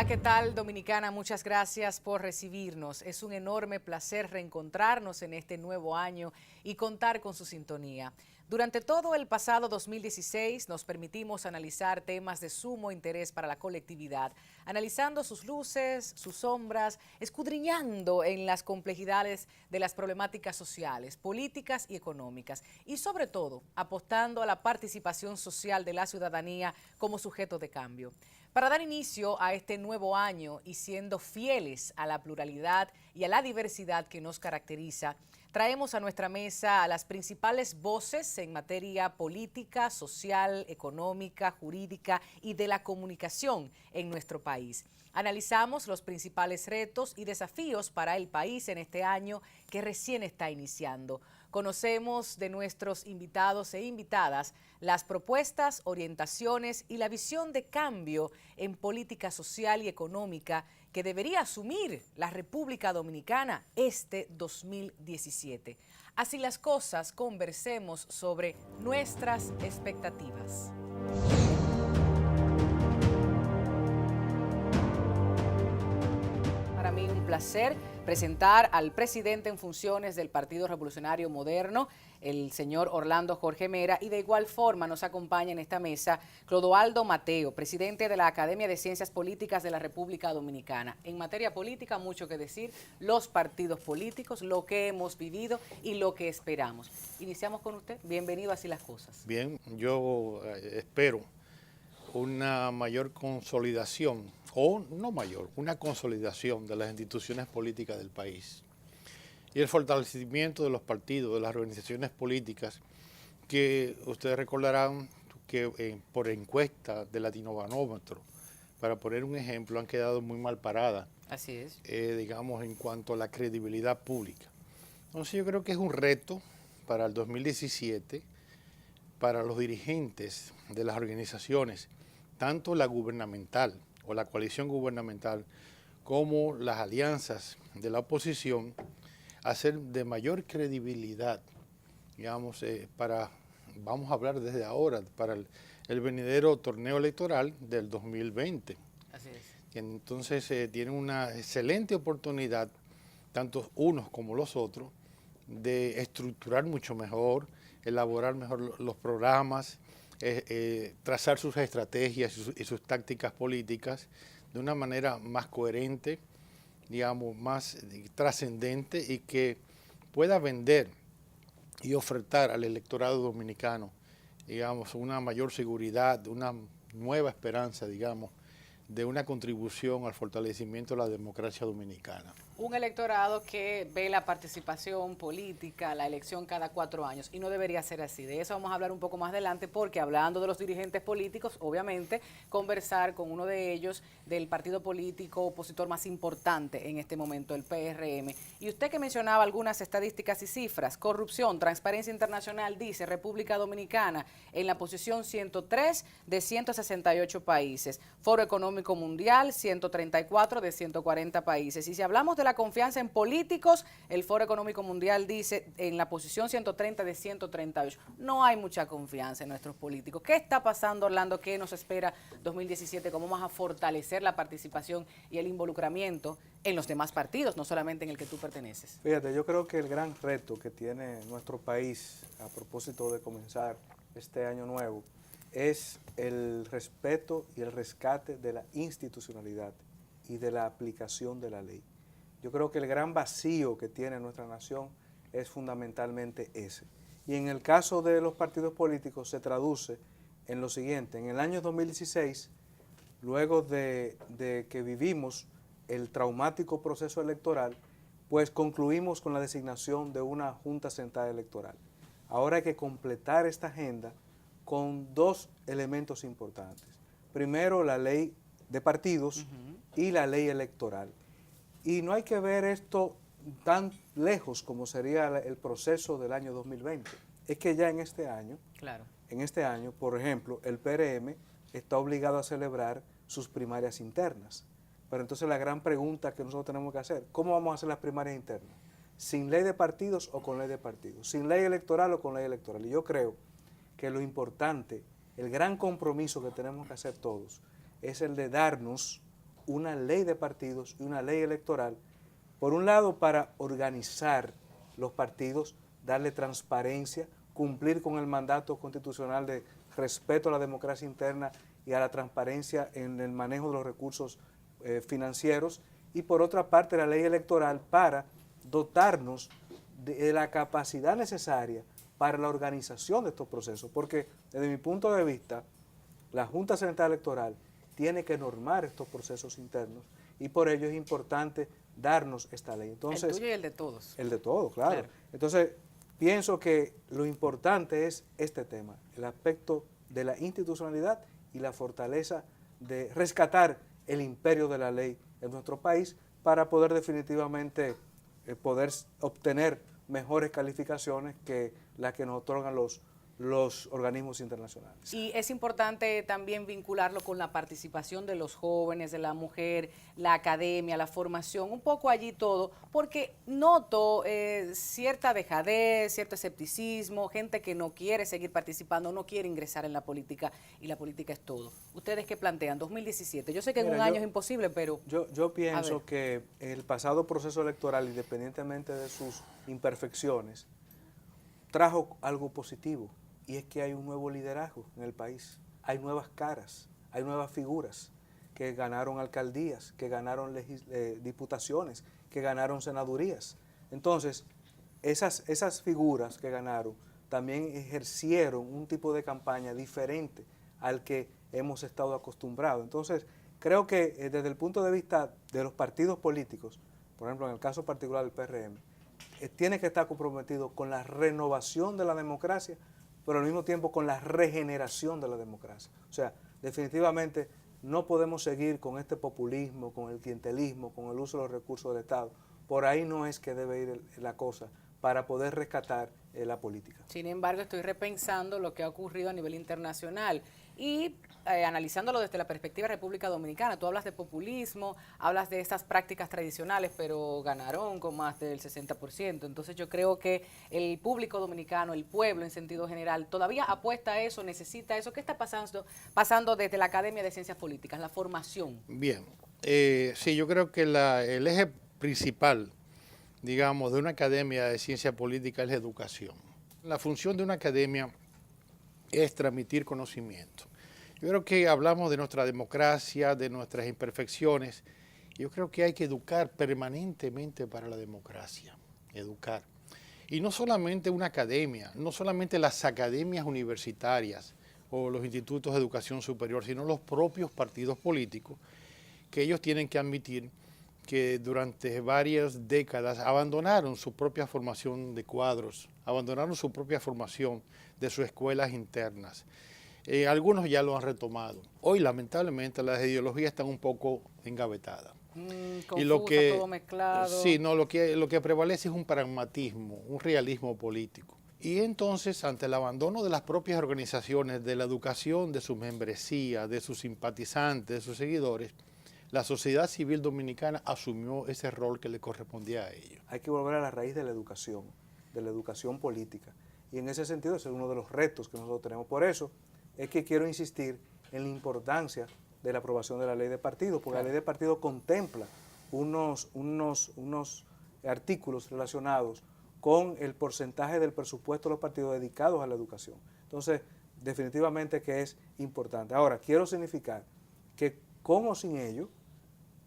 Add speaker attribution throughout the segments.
Speaker 1: ¿qué tal, Dominicana? Muchas gracias por recibirnos. Es un enorme placer reencontrarnos en este nuevo año y contar con su sintonía. Durante todo el pasado 2016 nos permitimos analizar temas de sumo interés para la colectividad, analizando sus luces, sus sombras, escudriñando en las complejidades de las problemáticas sociales, políticas y económicas, y sobre todo apostando a la participación social de la ciudadanía como sujeto de cambio. Para dar inicio a este nuevo año y siendo fieles a la pluralidad y a la diversidad que nos caracteriza, traemos a nuestra mesa a las principales voces en materia política, social, económica, jurídica y de la comunicación en nuestro país. Analizamos los principales retos y desafíos para el país en este año que recién está iniciando. Conocemos de nuestros invitados e invitadas las propuestas, orientaciones y la visión de cambio en política social y económica que debería asumir la República Dominicana este 2017. Así las cosas, conversemos sobre nuestras expectativas. Para mí un placer presentar al presidente en funciones del Partido Revolucionario Moderno, el señor Orlando Jorge Mera, y de igual forma nos acompaña en esta mesa Clodoaldo Mateo, presidente de la Academia de Ciencias Políticas de la República Dominicana. En materia política, mucho que decir, los partidos políticos, lo que hemos vivido y lo que esperamos. Iniciamos con usted. Bienvenido a Así las Cosas.
Speaker 2: Bien, yo espero una mayor consolidación, o no mayor, una consolidación de las instituciones políticas del país y el fortalecimiento de los partidos, de las organizaciones políticas, que ustedes recordarán que por encuesta de Latinobarómetro, para poner un ejemplo, han quedado muy mal paradas.
Speaker 1: Así es.
Speaker 2: Digamos, en cuanto a la credibilidad pública. Entonces yo creo que es un reto para el 2017, para los dirigentes de las organizaciones, tanto la gubernamental o la coalición gubernamental como las alianzas de la oposición, hacer de mayor credibilidad, digamos, vamos a hablar desde ahora, para el venidero torneo electoral del 2020.
Speaker 1: Así es.
Speaker 2: Entonces tienen una excelente oportunidad, tanto unos como los otros, de estructurar mucho mejor, elaborar mejor los programas, trazar sus estrategias y sus tácticas políticas de una manera más coherente, digamos, más trascendente y que pueda vender y ofertar al electorado dominicano, digamos, una mayor seguridad, una nueva esperanza, digamos, de una contribución al fortalecimiento de la democracia dominicana.
Speaker 1: Un electorado que ve la participación política, la elección cada 4 años, y no debería ser así. De eso vamos a hablar un poco más adelante, porque hablando de los dirigentes políticos, obviamente, conversar con uno de ellos del partido político opositor más importante en este momento, el PRM. Y usted que mencionaba algunas estadísticas y cifras, corrupción, Transparencia Internacional dice República Dominicana en la posición 103 de 168 países, Foro Económico Mundial 134 de 140 países. Y si hablamos de la confianza en políticos, el Foro Económico Mundial dice en la posición 130 de 138. No hay mucha confianza en nuestros políticos. ¿Qué está pasando, Orlando? ¿Qué nos espera 2017? ¿Cómo vamos a fortalecer la participación y el involucramiento en los demás partidos, no solamente en el que tú perteneces?
Speaker 3: Fíjate, yo creo que el gran reto que tiene nuestro país a propósito de comenzar este año nuevo es el respeto y el rescate de la institucionalidad y de la aplicación de la ley. Yo creo que el gran vacío que tiene nuestra nación es fundamentalmente ese. Y en el caso de los partidos políticos se traduce en lo siguiente. En el año 2016, luego de que vivimos el traumático proceso electoral, pues concluimos con la designación de una Junta Central Electoral. Ahora hay que completar esta agenda con dos elementos importantes. Primero, la ley de partidos y la ley electoral. Y no hay que ver esto tan lejos como sería el proceso del año 2020. Es que ya en este año, por ejemplo, el PRM está obligado a celebrar sus primarias internas. Pero entonces la gran pregunta que nosotros tenemos que hacer, ¿cómo vamos a hacer las primarias internas? ¿Sin ley de partidos o con ley de partidos? ¿Sin ley electoral o con ley electoral? Y yo creo que lo importante, el gran compromiso que tenemos que hacer todos, es el de darnos una ley de partidos y una ley electoral, por un lado para organizar los partidos, darle transparencia, cumplir con el mandato constitucional de respeto a la democracia interna y a la transparencia en el manejo de los recursos financieros, y por otra parte la ley electoral para dotarnos de la capacidad necesaria para la organización de estos procesos, porque desde mi punto de vista, la Junta Central Electoral tiene que normar estos procesos internos y por ello es importante darnos esta ley. Entonces,
Speaker 1: el tuyo y el de todos.
Speaker 3: El de todos, claro. Entonces, pienso que lo importante es este tema, el aspecto de la institucionalidad y la fortaleza de rescatar el imperio de la ley en nuestro país para poder definitivamente poder obtener mejores calificaciones que las que nos otorgan los organismos internacionales.
Speaker 1: Y es importante también vincularlo con la participación de los jóvenes, de la mujer, la academia, la formación, un poco allí todo, porque noto cierta dejadez, cierto escepticismo, gente que no quiere seguir participando, no quiere ingresar en la política, y la política es todo. ¿Ustedes qué plantean? 2017, yo sé que en un año es imposible, pero...
Speaker 3: Yo pienso que el pasado proceso electoral, independientemente de sus imperfecciones, trajo algo positivo. Y es que hay un nuevo liderazgo en el país, hay nuevas caras, hay nuevas figuras que ganaron alcaldías, que ganaron diputaciones, que ganaron senadurías. Entonces, esas figuras que ganaron también ejercieron un tipo de campaña diferente al que hemos estado acostumbrados. Entonces, creo que desde el punto de vista de los partidos políticos, por ejemplo, en el caso particular del PRM, tiene que estar comprometido con la renovación de la democracia, pero al mismo tiempo con la regeneración de la democracia. O sea, definitivamente no podemos seguir con este populismo, con el clientelismo, con el uso de los recursos del Estado. Por ahí no es que debe ir la cosa para poder rescatar la política.
Speaker 1: Sin embargo, estoy repensando lo que ha ocurrido a nivel internacional y analizándolo desde la perspectiva de República Dominicana. Tú hablas de populismo, hablas de estas prácticas tradicionales, pero ganaron con más del 60%. Entonces yo creo que el público dominicano, el pueblo en sentido general, todavía apuesta a eso, necesita eso. ¿Qué está pasando desde la Academia de Ciencias Políticas, la formación?
Speaker 2: Bien, sí, yo creo que el eje principal, digamos, de una academia de ciencia política es la educación. La función de una academia es transmitir conocimiento. Yo creo que hablamos de nuestra democracia, de nuestras imperfecciones. Yo creo que hay que educar permanentemente para la democracia, educar. Y no solamente una academia, no solamente las academias universitarias o los institutos de educación superior, sino los propios partidos políticos, que ellos tienen que admitir que durante varias décadas abandonaron su propia formación de cuadros, abandonaron su propia formación de sus escuelas internas. Algunos ya lo han retomado. Hoy, lamentablemente, las ideologías están un poco engavetadas.
Speaker 1: Confuso, y lo que, todo mezclado.
Speaker 2: Sí, no, lo que prevalece es un pragmatismo, un realismo político. Y entonces, ante el abandono de las propias organizaciones, de la educación de sus membresías, de sus simpatizantes, de sus seguidores, la sociedad civil dominicana asumió ese rol que le correspondía a ellos.
Speaker 3: Hay que volver a la raíz de la educación política. Y en ese sentido ese es uno de los retos que nosotros tenemos. Por eso es que quiero insistir en la importancia de la aprobación de la ley de partidos, porque la ley de partidos contempla unos artículos relacionados con el porcentaje del presupuesto de los partidos dedicados a la educación. Entonces, definitivamente que es importante. Ahora, quiero significar que con o sin ello,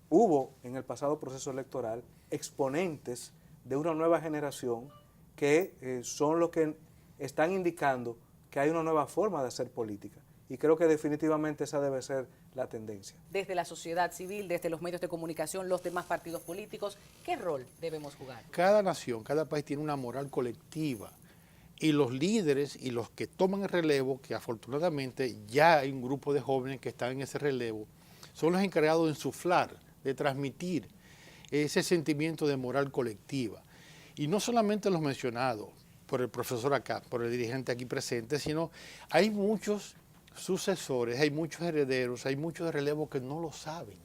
Speaker 3: hubo en el pasado proceso electoral exponentes de una nueva generación que son los que están indicando que hay una nueva forma de hacer política. Y creo que definitivamente esa debe ser la tendencia.
Speaker 1: Desde la sociedad civil, desde los medios de comunicación, los demás partidos políticos, ¿qué rol debemos jugar?
Speaker 2: Cada nación, cada país tiene una moral colectiva. Y los líderes y los que toman el relevo, que afortunadamente ya hay un grupo de jóvenes que están en ese relevo, son los encargados de insuflar, de transmitir ese sentimiento de moral colectiva. Y no solamente los mencionados por el profesor acá, por el dirigente aquí presente, sino hay muchos sucesores, hay muchos herederos, hay muchos de relevo que no lo saben,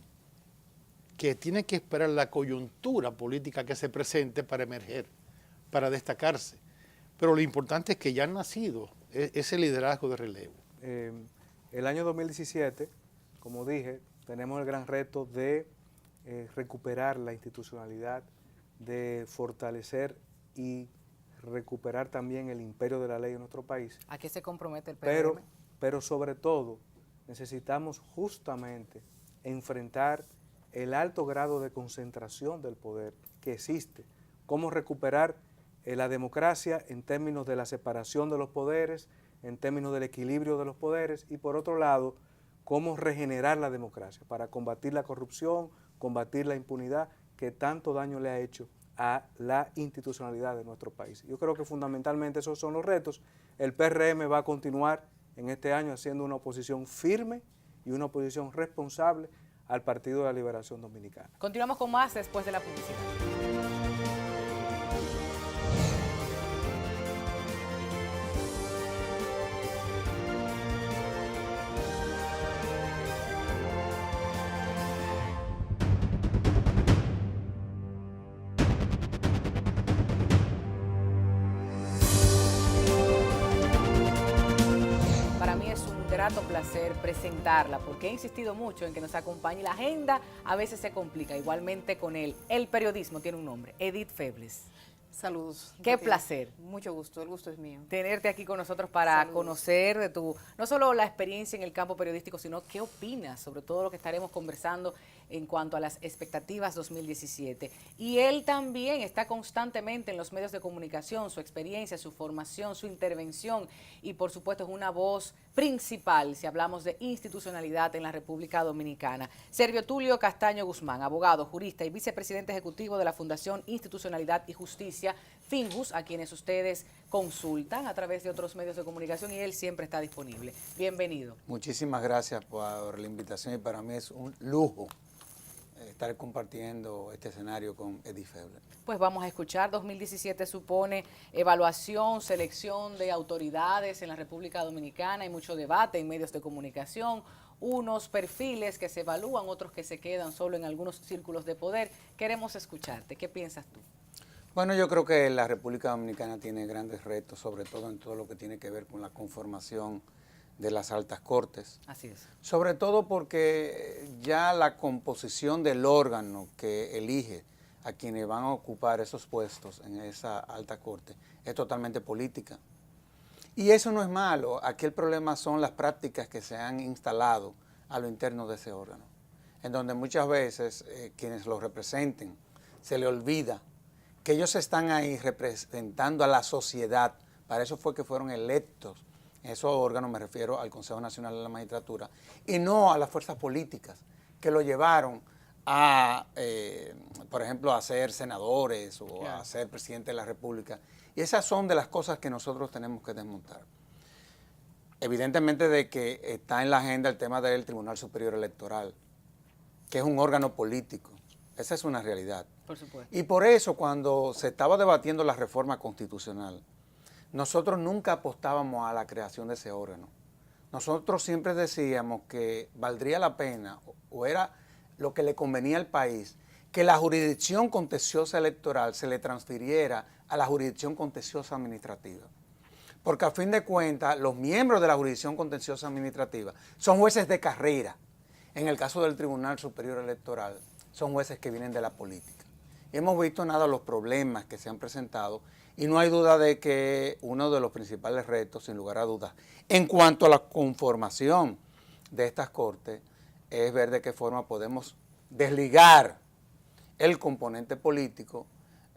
Speaker 2: que tienen que esperar la coyuntura política que se presente para emerger, para destacarse. Pero lo importante es que ya han nacido ese liderazgo de relevo.
Speaker 3: El año 2017, como dije, tenemos el gran reto de recuperar la institucionalidad, de fortalecer y recuperar también el imperio de la ley en nuestro país.
Speaker 1: ¿A qué se compromete el PRM?
Speaker 3: Pero sobre todo necesitamos justamente enfrentar el alto grado de concentración del poder que existe. Cómo recuperar la democracia en términos de la separación de los poderes, en términos del equilibrio de los poderes y por otro lado, cómo regenerar la democracia para combatir la corrupción, combatir la impunidad que tanto daño le ha hecho a la institucionalidad de nuestro país. Yo creo que fundamentalmente esos son los retos. El PRM va a continuar en este año haciendo una oposición firme y una oposición responsable al Partido de la Liberación Dominicana.
Speaker 1: Continuamos con más después de la publicidad. Grato placer presentarla porque he insistido mucho en que nos acompañe. La agenda a veces se complica, igualmente con él. El periodismo tiene un nombre, Edith Febles.
Speaker 4: Saludos.
Speaker 1: Qué placer.
Speaker 4: Mucho gusto, el gusto es mío.
Speaker 1: Tenerte aquí con nosotros para conocer de tu, no solo la experiencia en el campo periodístico, sino qué opinas sobre todo lo que estaremos conversando en cuanto a las expectativas 2017. Y él también está constantemente en los medios de comunicación, su experiencia, su formación, su intervención y por supuesto es una voz principal si hablamos de institucionalidad en la República Dominicana. Servio Tulio Castaño Guzmán, abogado, jurista y vicepresidente ejecutivo de la Fundación Institucionalidad y Justicia, Finjus, a quienes ustedes consultan a través de otros medios de comunicación y él siempre está disponible. Bienvenido.
Speaker 5: Muchísimas gracias por la invitación y para mí es un lujo estar compartiendo este escenario con Edith Febles.
Speaker 1: Pues vamos a escuchar, 2017 supone evaluación, selección de autoridades en la República Dominicana, hay mucho debate en medios de comunicación, unos perfiles que se evalúan, otros que se quedan solo en algunos círculos de poder. Queremos escucharte, ¿qué piensas tú?
Speaker 5: Bueno, yo creo que la República Dominicana tiene grandes retos, sobre todo en todo lo que tiene que ver con la conformación de las altas cortes.
Speaker 1: Así es.
Speaker 5: Sobre todo porque ya la composición del órgano que elige a quienes van a ocupar esos puestos en esa alta corte es totalmente política. Y eso no es malo. Aquí el problema son las prácticas que se han instalado a lo interno de ese órgano, en donde muchas veces quienes lo representen se le olvida que ellos están ahí representando a la sociedad. Para eso fue que fueron electos. En esos órganos me refiero al Consejo Nacional de la Magistratura y no a las fuerzas políticas que lo llevaron a, por ejemplo, a ser senadores o a ser presidente de la República. Y esas son de las cosas que nosotros tenemos que desmontar. Evidentemente de que está en la agenda el tema del Tribunal Superior Electoral, que es un órgano político. Esa es una realidad.
Speaker 1: Por supuesto.
Speaker 5: Y por eso cuando se estaba debatiendo la reforma constitucional, nosotros nunca apostábamos a la creación de ese órgano. Nosotros siempre decíamos que valdría la pena, o era lo que le convenía al país, que la jurisdicción contenciosa electoral se le transfiriera a la jurisdicción contenciosa administrativa. Porque a fin de cuentas, los miembros de la jurisdicción contenciosa administrativa son jueces de carrera. En el caso del Tribunal Superior Electoral, son jueces que vienen de la política. Y hemos visto los problemas que se han presentado y no hay duda de que uno de los principales retos, sin lugar a dudas, en cuanto a la conformación de estas cortes, es ver de qué forma podemos desligar el componente político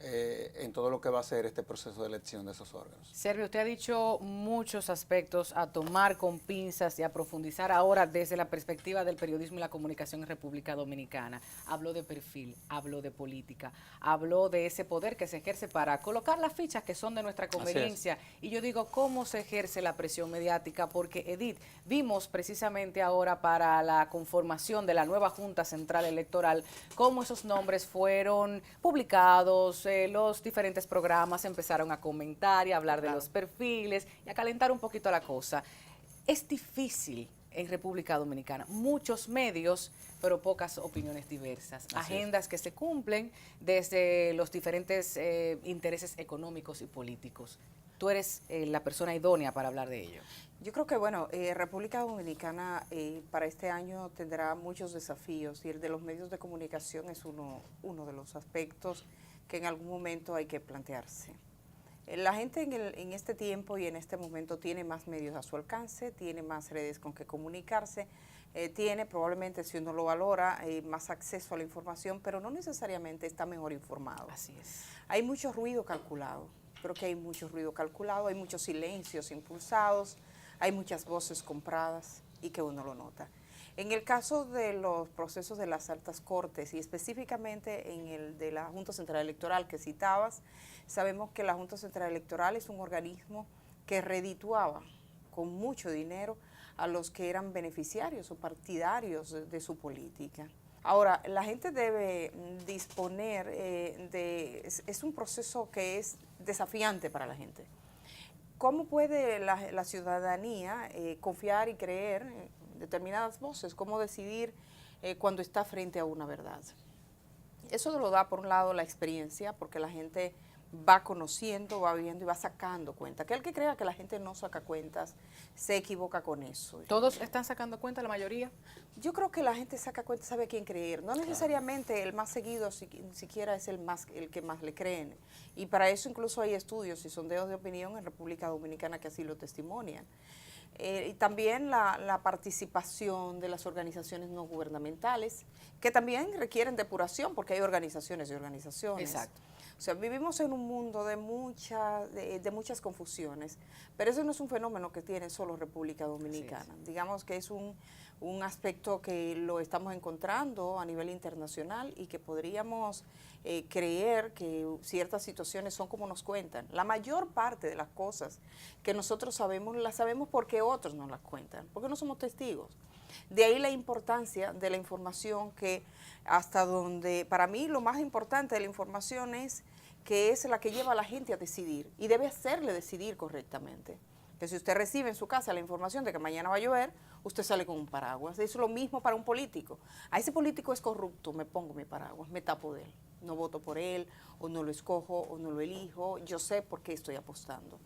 Speaker 5: en todo lo que va a ser este proceso de elección de esos órganos.
Speaker 1: Servio, usted ha dicho muchos aspectos a tomar con pinzas y a profundizar ahora desde la perspectiva del periodismo y la comunicación en República Dominicana. Habló de perfil, habló de política, habló de ese poder que se ejerce para colocar las fichas que son de nuestra conveniencia. Y yo digo, ¿cómo se ejerce la presión mediática? Porque, Edith, vimos precisamente ahora para la conformación de la nueva Junta Central Electoral cómo esos nombres fueron publicados, los diferentes programas empezaron a comentar y a hablar de los perfiles y a calentar un poquito la cosa. Es difícil en República Dominicana, muchos medios, pero pocas opiniones diversas, agendas que se cumplen desde los diferentes intereses económicos y políticos. tú eres la persona idónea para hablar de ello.
Speaker 4: Yo creo que, bueno, República Dominicana para este año tendrá muchos desafíos y el de los medios de comunicación es uno de los aspectos que en algún momento hay que plantearse. La gente en este tiempo y en este momento tiene más medios a su alcance, tiene más redes con que comunicarse, tiene probablemente, si uno lo valora, más acceso a la información, pero no necesariamente está mejor informado.
Speaker 1: Así es.
Speaker 4: Hay mucho ruido calculado, creo que hay mucho ruido calculado, hay muchos silencios impulsados, hay muchas voces compradas y que uno lo nota. En el caso de los procesos de las altas cortes y específicamente en el de la Junta Central Electoral que citabas, sabemos que la Junta Central Electoral es un organismo que redituaba con mucho dinero a los que eran beneficiarios o partidarios de su política. Ahora, la gente debe disponer es un proceso que es desafiante para la gente. ¿Cómo puede la ciudadanía confiar y creer en determinadas voces? ¿Cómo decidir cuando está frente a una verdad? Eso lo da, por un lado, la experiencia, porque la gente va conociendo, va viendo y va sacando cuenta. Aquel que crea que la gente no saca cuentas se equivoca con eso.
Speaker 1: ¿Todos están sacando cuenta, la mayoría?
Speaker 4: Yo creo que la gente saca cuenta, sabe a quién creer. No necesariamente el más seguido siquiera es el que más le creen. Y para eso incluso hay estudios y sondeos de opinión en República Dominicana que así lo testimonian. Y también la participación de las organizaciones no gubernamentales, que también requieren depuración, porque hay organizaciones y organizaciones.
Speaker 1: Exacto.
Speaker 4: O sea, vivimos en un mundo de muchas confusiones, pero eso no es un fenómeno que tiene solo República Dominicana. Digamos que es un aspecto que lo estamos encontrando a nivel internacional y que podríamos creer que ciertas situaciones son como nos cuentan. La mayor parte de las cosas que nosotros sabemos, las sabemos porque otros nos las cuentan, porque no somos testigos. De ahí la importancia de la información, que hasta donde, para mí lo más importante de la información es que es la que lleva a la gente a decidir y debe hacerle decidir correctamente. Que si usted recibe en su casa la información de que mañana va a llover, usted sale con un paraguas. Eso es lo mismo para un político. A ese político es corrupto, me pongo mi paraguas, me tapo de él. No voto por él, o no lo escojo, o no lo elijo. Yo sé por qué estoy apostando.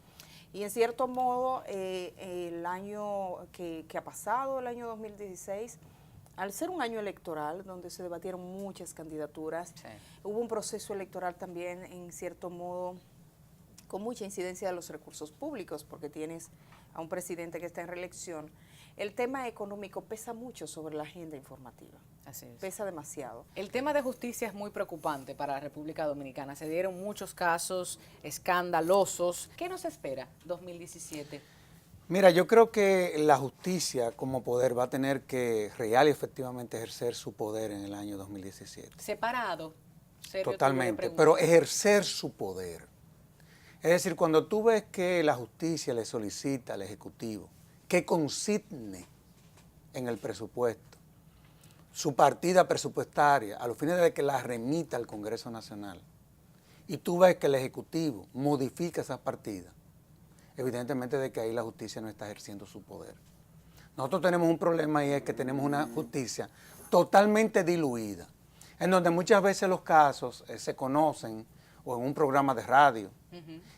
Speaker 4: Y en cierto modo, el año que ha pasado, el año 2016, al ser un año electoral, donde se debatieron muchas candidaturas, hubo un proceso electoral también, en cierto modo, con mucha incidencia de los recursos públicos, porque tienes a un presidente que está en reelección. El tema económico pesa mucho sobre la agenda informativa.
Speaker 1: Así es.
Speaker 4: Pesa demasiado.
Speaker 1: El tema de justicia es muy preocupante para la República Dominicana. Se dieron muchos casos escandalosos. ¿Qué nos espera 2017?
Speaker 5: Mira, yo creo que la justicia como poder va a tener que real y efectivamente ejercer su poder en el año 2017.
Speaker 1: Separado. Serio,
Speaker 5: Totalmente, pero ejercer su poder. Es decir, cuando tú ves que la justicia le solicita al Ejecutivo que consigne en el presupuesto su partida presupuestaria a los fines de que la remita al Congreso Nacional, y tú ves que el Ejecutivo modifica esas partidas, evidentemente de que ahí la justicia no está ejerciendo su poder. Nosotros tenemos un problema y es que tenemos una justicia totalmente diluida, en donde muchas veces los casos se conocen o en un programa de radio,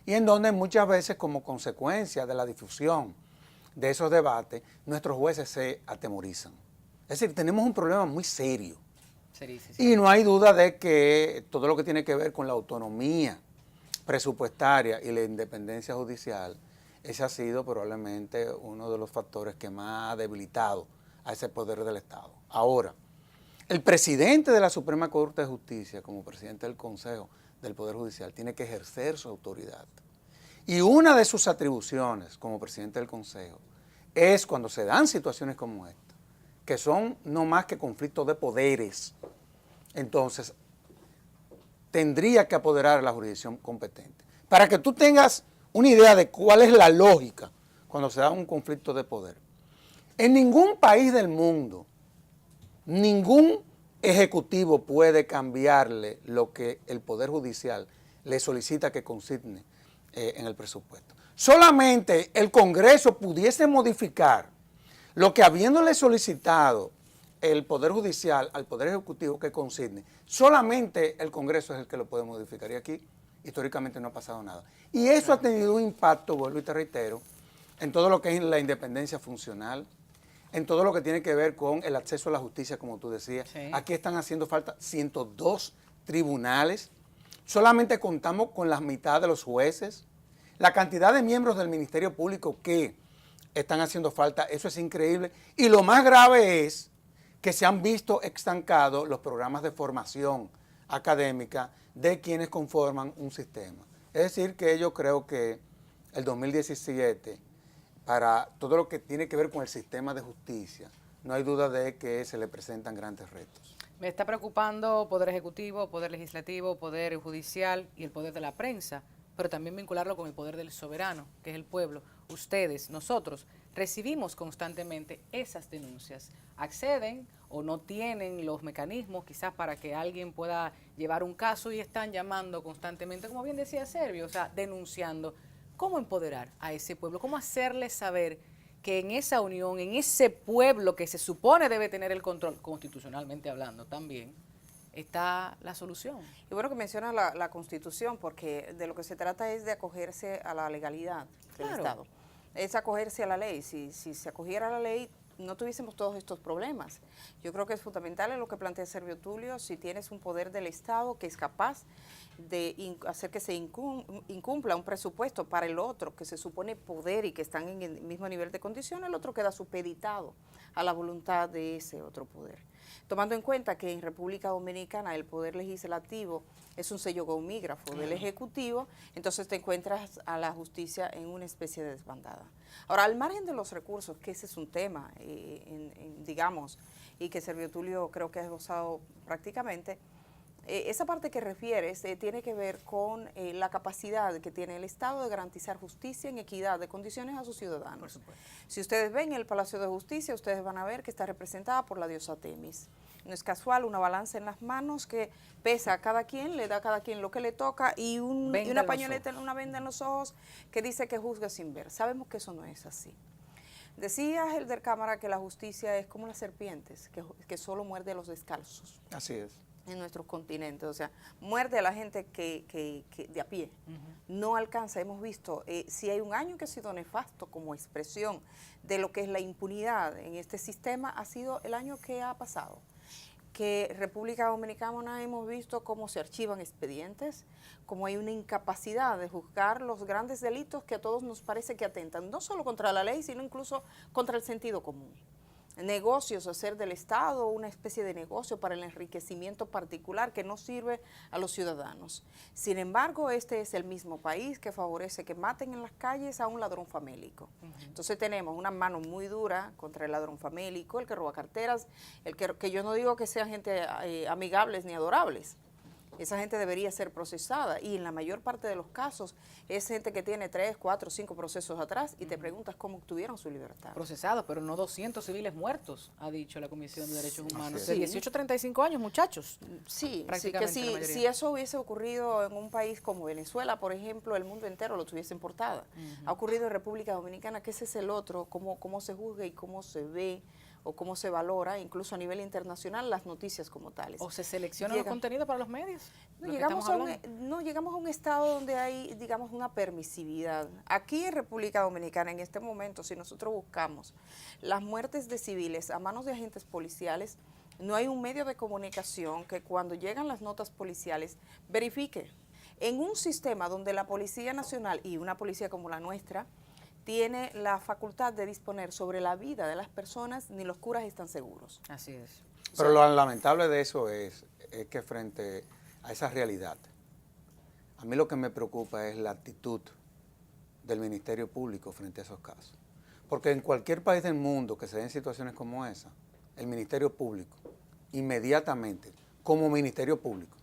Speaker 5: y en donde muchas veces como consecuencia de la difusión de esos debates, nuestros jueces se atemorizan. Es decir, tenemos un problema muy serio.
Speaker 1: Serísimo.
Speaker 5: Y no hay duda de que todo lo que tiene que ver con la autonomía presupuestaria y la independencia judicial, ese ha sido probablemente uno de los factores que más ha debilitado a ese poder del Estado. Ahora, el presidente de la Suprema Corte de Justicia, como presidente del Consejo del Poder Judicial, tiene que ejercer su autoridad. Y una de sus atribuciones como presidente del Consejo es cuando se dan situaciones como esta, que son no más que conflictos de poderes, entonces tendría que apoderar a la jurisdicción competente. Para que tú tengas una idea de cuál es la lógica cuando se da un conflicto de poder. En ningún país del mundo, ningún ejecutivo puede cambiarle lo que el Poder Judicial le solicita que consigne en el presupuesto. Solamente el Congreso pudiese modificar lo que habiéndole solicitado el Poder Judicial al Poder Ejecutivo que consigne, solamente el Congreso es el que lo puede modificar. Y aquí históricamente no ha pasado nada. Y eso ha tenido un impacto, vuelvo y te reitero, en todo lo que es la independencia funcional, en todo lo que tiene que ver con el acceso a la justicia, como tú decías.
Speaker 1: Sí.
Speaker 5: Aquí están haciendo falta 102 tribunales, solamente contamos con la mitad de los jueces, la cantidad de miembros del Ministerio Público que están haciendo falta, eso es increíble. Y lo más grave es que se han visto estancados los programas de formación académica de quienes conforman un sistema. Es decir, que yo creo que el 2017, para todo lo que tiene que ver con el sistema de justicia, no hay duda de que se le presentan grandes retos.
Speaker 1: Me está preocupando Poder Ejecutivo, Poder Legislativo, Poder Judicial y el poder de la prensa, pero también vincularlo con el poder del soberano, que es el pueblo. Ustedes, nosotros, recibimos constantemente esas denuncias. Acceden o no tienen los mecanismos quizás para que alguien pueda llevar un caso y están llamando constantemente, como bien decía Servio, o sea, denunciando. ¿Cómo empoderar a ese pueblo? ¿Cómo hacerle saber que en esa unión, en ese pueblo que se supone debe tener el control, constitucionalmente hablando también, está la solución?
Speaker 4: Y bueno que menciona la Constitución, porque de lo que se trata es de acogerse a la legalidad del
Speaker 1: Claro.
Speaker 4: Estado. Es acogerse a la ley. Si se acogiera a la ley, no tuviésemos todos estos problemas. Yo creo que es fundamental en lo que plantea Servio Tulio, si tienes un poder del Estado que es capaz de hacer que se incumpla un presupuesto para el otro, que se supone poder y que están en el mismo nivel de condición, el otro queda supeditado a la voluntad de ese otro poder. Tomando en cuenta que en República Dominicana el poder legislativo es un sello gomígrafo del Ejecutivo, entonces te encuentras a la justicia en una especie de desbandada. Ahora, al margen de los recursos, que ese es un tema, digamos, y que Servio Tulio creo que ha esbozado prácticamente, esa parte que refieres tiene que ver con la capacidad que tiene el Estado de garantizar justicia en equidad de condiciones a sus ciudadanos.
Speaker 1: Por supuesto.
Speaker 4: Si ustedes ven el Palacio de Justicia, ustedes van a ver que está representada por la diosa Temis. No es casual, una balanza en las manos que pesa a cada quien, le da a cada quien lo que le toca y
Speaker 1: Venda
Speaker 4: una
Speaker 1: en los
Speaker 4: pañoleta,
Speaker 1: ojos.
Speaker 4: una venda en los ojos que dice que juzga sin ver. Sabemos que eso no es así. Decía Helder Cámara que la justicia es como las serpientes, que solo muerde a los descalzos
Speaker 5: Así es.
Speaker 4: en nuestros continentes, o sea, muerde a la gente que de a pie, no alcanza. Hemos visto, si hay un año que ha sido nefasto como expresión de lo que es la impunidad en este sistema, ha sido el año que ha pasado, que República Dominicana hemos visto cómo se archivan expedientes, cómo hay una incapacidad de juzgar los grandes delitos que a todos nos parece que atentan, no solo contra la ley, sino incluso contra el sentido común. Negocios, hacer del Estado una especie de negocio para el enriquecimiento particular que no sirve a los ciudadanos. Sin embargo, este es el mismo país que favorece que maten en las calles a un ladrón famélico. Entonces tenemos una mano muy dura contra el ladrón famélico, el que roba carteras, el que yo no digo que sean gente amigables ni adorables. Esa gente debería ser procesada y en la mayor parte de los casos es gente que tiene 3, 4, 5 procesos atrás y te preguntas cómo obtuvieron su libertad.
Speaker 1: Procesados, pero no 200 civiles muertos, ha dicho la Comisión de Derechos Humanos.
Speaker 4: es.
Speaker 1: De 18 a 35 años, muchachos.
Speaker 4: Sí, que
Speaker 1: Prácticamente la mayoría.
Speaker 4: si eso hubiese ocurrido en un país como Venezuela, por ejemplo, el mundo entero lo tuviese en portada. Ha ocurrido en República Dominicana, que ese es el otro, cómo se juzga y cómo se ve o cómo se valora, incluso a nivel internacional, las noticias como tales.
Speaker 1: ¿O se seleccionan los contenidos para los medios?
Speaker 4: No,
Speaker 1: Lo que
Speaker 4: llegamos
Speaker 1: estamos hablando.
Speaker 4: llegamos a un estado donde hay, digamos, una permisividad. Aquí en República Dominicana, en este momento, si nosotros buscamos las muertes de civiles a manos de agentes policiales, no hay un medio de comunicación que cuando llegan las notas policiales verifique. En un sistema donde la Policía Nacional y una policía como la nuestra tiene la facultad de disponer sobre la vida de las personas, ni los curas están seguros.
Speaker 1: Así es.
Speaker 5: Pero lo lamentable de eso es que frente a esa realidad, a mí lo que me preocupa es la actitud del Ministerio Público frente a esos casos. Porque en cualquier país del mundo que se den situaciones como esa, el Ministerio Público, inmediatamente, como Ministerio Público,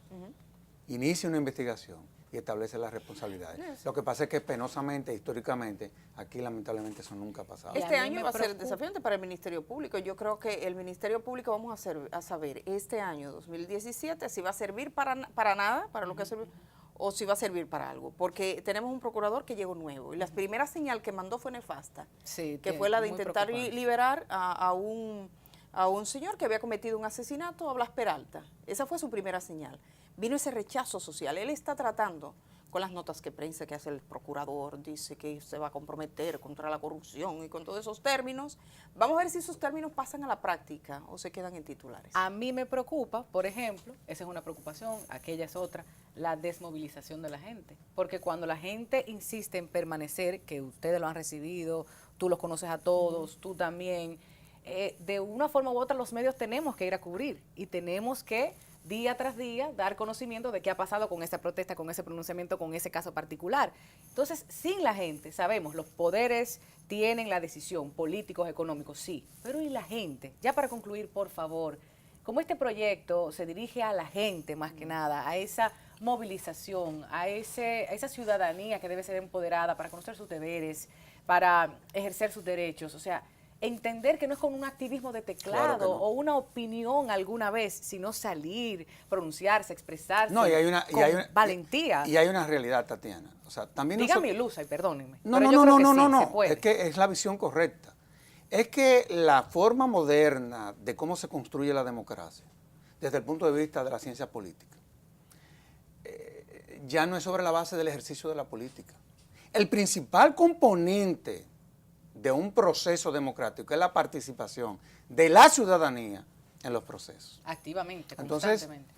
Speaker 5: inicia una investigación y establece las responsabilidades. Lo que pasa es que penosamente, históricamente, aquí lamentablemente eso nunca ha pasado.
Speaker 4: Este
Speaker 1: a mí
Speaker 4: año
Speaker 1: me
Speaker 4: va a ser
Speaker 1: preocupa.
Speaker 4: desafiante para el Ministerio Público. Yo creo que el Ministerio Público vamos a saber este año 2017 si va a servir para nada, para lo que ha servido, o si va a servir para algo. Porque tenemos un procurador que llegó nuevo y la primera señal que mandó fue nefasta,
Speaker 1: Sí,
Speaker 4: que fue la de
Speaker 1: muy
Speaker 4: intentar
Speaker 1: preocupante.
Speaker 4: liberar a un señor que había cometido un asesinato, a Blas Peralta. Esa fue su primera señal. Vino ese rechazo social. Él está tratando con las notas que prensa que hace el procurador, dice que se va a comprometer contra la corrupción y con todos esos términos. Vamos a ver si esos términos pasan a la práctica o se quedan en titulares.
Speaker 1: A mí me preocupa, por ejemplo, esa es una preocupación, aquella es otra, la desmovilización de la gente. Porque cuando la gente insiste en permanecer, que ustedes lo han recibido, tú los conoces a todos, tú también, de una forma u otra los medios tenemos que ir a cubrir y tenemos que día tras día dar conocimiento de qué ha pasado con esa protesta, con ese pronunciamiento, con ese caso particular. Entonces, sin la gente, sabemos, los poderes tienen la decisión, políticos, económicos, sí, pero ¿y la gente? Ya para concluir, por favor, como este proyecto se dirige a la gente más que nada, a esa movilización, a esa ciudadanía que debe ser empoderada para conocer sus deberes, para ejercer sus derechos, o sea, entender que no es con un activismo de teclado
Speaker 5: Claro que no.
Speaker 1: o una opinión alguna vez, sino salir, pronunciarse, expresarse
Speaker 5: No,
Speaker 1: con valentía.
Speaker 5: Y hay una realidad, Tatiana. O sea, también
Speaker 1: Dígame luz, y perdónenme.
Speaker 5: No,
Speaker 1: pero
Speaker 5: no,
Speaker 1: yo
Speaker 5: no,
Speaker 1: creo
Speaker 5: no,
Speaker 1: que
Speaker 5: no,
Speaker 1: sí,
Speaker 5: no.
Speaker 1: se puede.
Speaker 5: Es que es la visión correcta. Es que la forma moderna de cómo se construye la democracia, desde el punto de vista de la ciencia política, ya no es sobre la base del ejercicio de la política. El principal componente de un proceso democrático es la participación de la ciudadanía en los procesos.
Speaker 1: Activamente,
Speaker 5: Entonces,
Speaker 1: constantemente.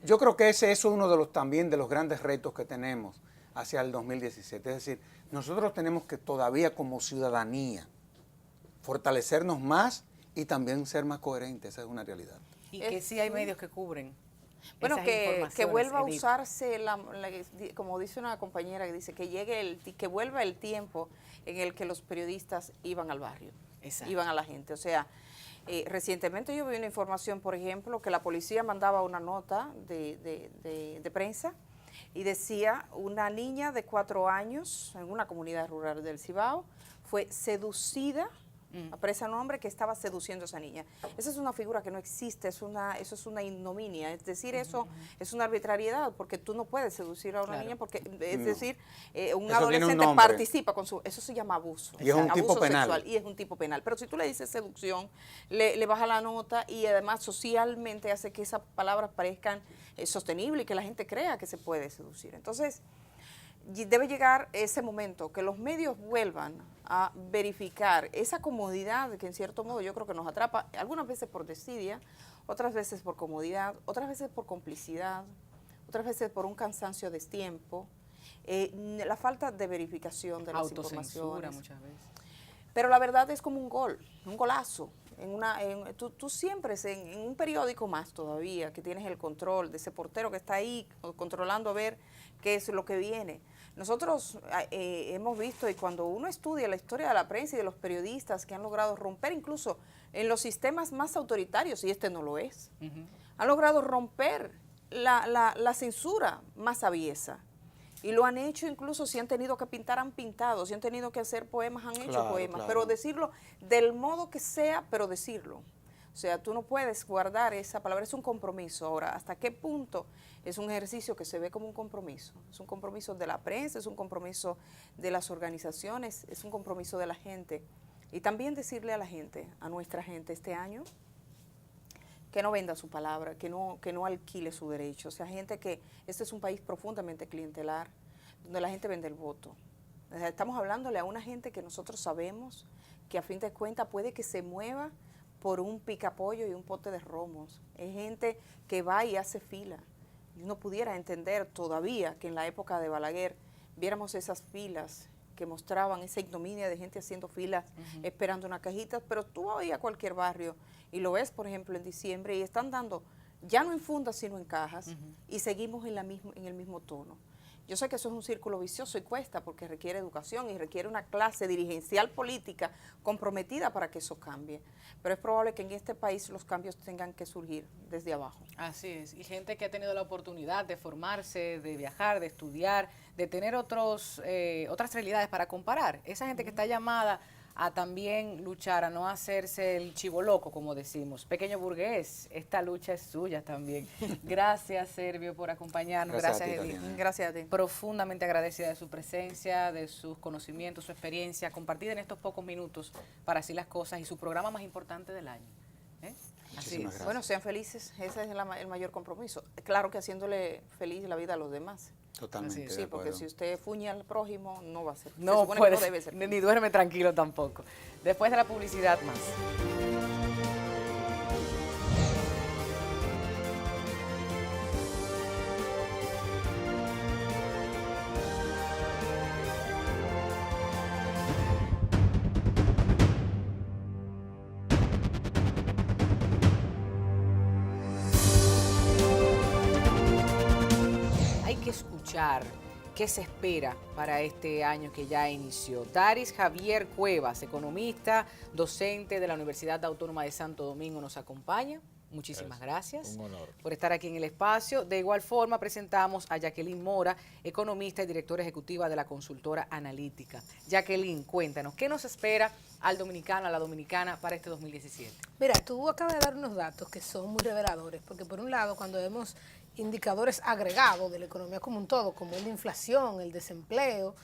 Speaker 5: yo creo que ese es uno de los también de los grandes retos que tenemos hacia el 2017. Es decir, nosotros tenemos que todavía como ciudadanía fortalecernos más y también ser más coherentes, esa es una realidad.
Speaker 1: Y que sí hay medios que cubren.
Speaker 4: Bueno,
Speaker 1: esas
Speaker 4: que
Speaker 1: informaciones,
Speaker 4: vuelva a
Speaker 1: Edith.
Speaker 4: usarse, como dice una compañera que dice, que vuelva el tiempo en el que los periodistas iban al barrio,
Speaker 1: Exacto.
Speaker 4: iban a la gente. O sea, recientemente yo vi una información, por ejemplo, que la policía mandaba una nota de prensa y decía, una niña de 4 años en una comunidad rural del Cibao fue seducida. Aparece un hombre que estaba seduciendo a esa niña. Esa es una figura que no existe, eso es una ignominia, es decir, eso es una arbitrariedad, porque tú no puedes seducir a una niña, porque es decir, un
Speaker 5: Eso tiene un
Speaker 4: adolescente
Speaker 5: nombre.
Speaker 4: participa con eso se llama abuso.
Speaker 5: Y es un tipo
Speaker 4: abuso
Speaker 5: penal.
Speaker 4: sexual, y es un tipo penal. Pero si tú le dices seducción, le baja la nota y además socialmente hace que esas palabras parezcan sostenibles y que la gente crea que se puede seducir. Entonces, debe llegar ese momento que los medios vuelvan a verificar esa comodidad que en cierto modo yo creo que nos atrapa, algunas veces por desidia, otras veces por comodidad, otras veces por complicidad, otras veces por un cansancio de tiempo, la falta de verificación de las
Speaker 1: Autocensura
Speaker 4: informaciones.
Speaker 1: muchas veces.
Speaker 4: Pero la verdad es como un golazo. Tú siempre en un periódico más todavía, que tienes el control de ese portero que está ahí controlando a ver qué es lo que viene. Nosotros hemos visto, y cuando uno estudia la historia de la prensa y de los periodistas que han logrado romper incluso en los sistemas más autoritarios, y este no lo es, han logrado romper la censura más aviesa. Y lo han hecho incluso si han tenido que pintar, han pintado, si han tenido que hacer poemas, han hecho poemas,
Speaker 5: claro.
Speaker 4: pero decirlo del modo que sea, pero decirlo. O sea, tú no puedes guardar esa palabra, es un compromiso. Ahora, ¿hasta qué punto es un ejercicio que se ve como un compromiso? Es un compromiso de la prensa, es un compromiso de las organizaciones, es un compromiso de la gente. Y también decirle a la gente, a nuestra gente este año, que no venda su palabra, que no alquile su derecho. O sea, gente que, este es un país profundamente clientelar, donde la gente vende el voto. O sea, estamos hablándole a una gente que nosotros sabemos que a fin de cuentas puede que se mueva por un picapollo y un pote de romos. Es gente que va y hace fila. Uno pudiera entender todavía que en la época de Balaguer viéramos esas filas que mostraban esa ignominia de gente haciendo filas, esperando una cajita, pero tú vas a cualquier barrio y lo ves, por ejemplo, en diciembre, y están dando, ya no en fundas, sino en cajas, y seguimos en el mismo tono. Yo sé que eso es un círculo vicioso y cuesta porque requiere educación y requiere una clase dirigencial política comprometida para que eso cambie. Pero es probable que en este país los cambios tengan que surgir desde abajo.
Speaker 1: Así es. Y gente que ha tenido la oportunidad de formarse, de viajar, de estudiar, de tener otras realidades para comparar. Esa gente que está llamada a también luchar, a no hacerse el chivo loco, como decimos. Pequeño burgués, esta lucha es suya también. Gracias, Servio, por acompañarnos. Gracias, Edith.
Speaker 4: Gracias a ti.
Speaker 1: Profundamente agradecida de su presencia, de sus conocimientos, su experiencia, compartida en estos pocos minutos para así las cosas y su programa más importante del año. ¿eh? Así
Speaker 5: Muchísimas
Speaker 1: es.
Speaker 5: gracias.
Speaker 4: Bueno, sean felices, ese es el mayor compromiso. Claro que haciéndole feliz la vida a los demás.
Speaker 5: Totalmente.
Speaker 1: Así es.
Speaker 4: Sí,
Speaker 5: de
Speaker 4: porque
Speaker 5: acuerdo.
Speaker 4: si usted fuñe al prójimo, no va a ser. Se
Speaker 1: No
Speaker 4: supone que
Speaker 1: puede,
Speaker 4: no debe ser.
Speaker 1: ni duerme tranquilo tampoco. Después de la publicidad más. Hay que escuchar qué se espera para este año que ya inició. Daris Javier Cuevas, economista, docente de la Universidad Autónoma de Santo Domingo, nos acompaña. Muchísimas gracias
Speaker 6: Un honor.
Speaker 1: por estar aquí en el espacio. De igual forma, presentamos a Jacqueline Mora, economista y directora ejecutiva de la consultora Analítica. Jacqueline, cuéntanos, ¿qué nos espera al dominicano, a la dominicana para este 2017?
Speaker 7: Mira, tú acabas de dar unos datos que son muy reveladores, porque por un lado, cuando vemos indicadores agregados de la economía como un todo, como la inflación, el desempleo,